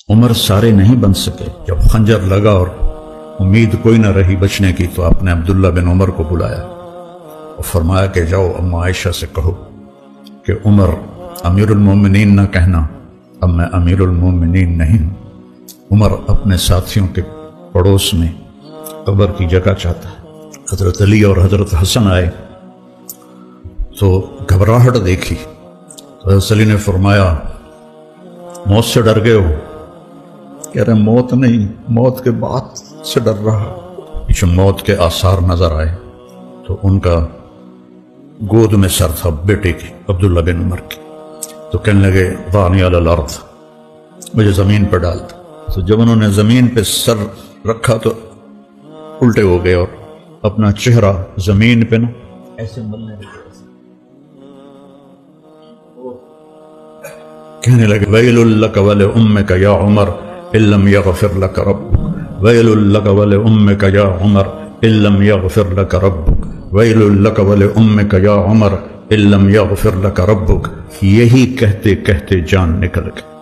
عمر سارے نہیں بن سکے۔ جب خنجر لگا اور امید کوئی نہ رہی بچنے کی تو آپ نے عبداللہ بن عمر کو بلایا اور فرمایا کہ جاؤ اما عائشہ سے کہو کہ عمر امیر المومنین نہ کہنا، اب میں امیر المومنین نہیں ہوں۔ عمر اپنے ساتھیوں کے پڑوس میں قبر کی جگہ چاہتا ہے۔ حضرت علی اور حضرت حسن آئے تو گھبراہٹ دیکھی تو حضرت علی نے فرمایا موت سے ڈر گئے ہو؟ کہہ رہے موت نہیں، موت کے بعد سے ڈر رہا۔ پیچھے موت کے آثار نظر آئے تو ان کا گود میں سر تھا بیٹے کی، عبداللہ بن عمر کی، تو کہنے لگے ضعنی علی الارض، مجھے زمین پر ڈال دو۔ تو جب انہوں نے زمین پہ سر رکھا تو الٹے ہو گئے اور اپنا چہرہ زمین پہ نہ ایسے ملنے لگے، کہنے لگے ویل لک ولامک یا عمر ان لم یغفر لک ربک، ویل لک ولامک یا عمر ان لم یغفر لک ربک، ویل لک ولامک یا عمر ان لم یغفر لک ربک۔ یہی کہتے کہتے جان نکل گئی۔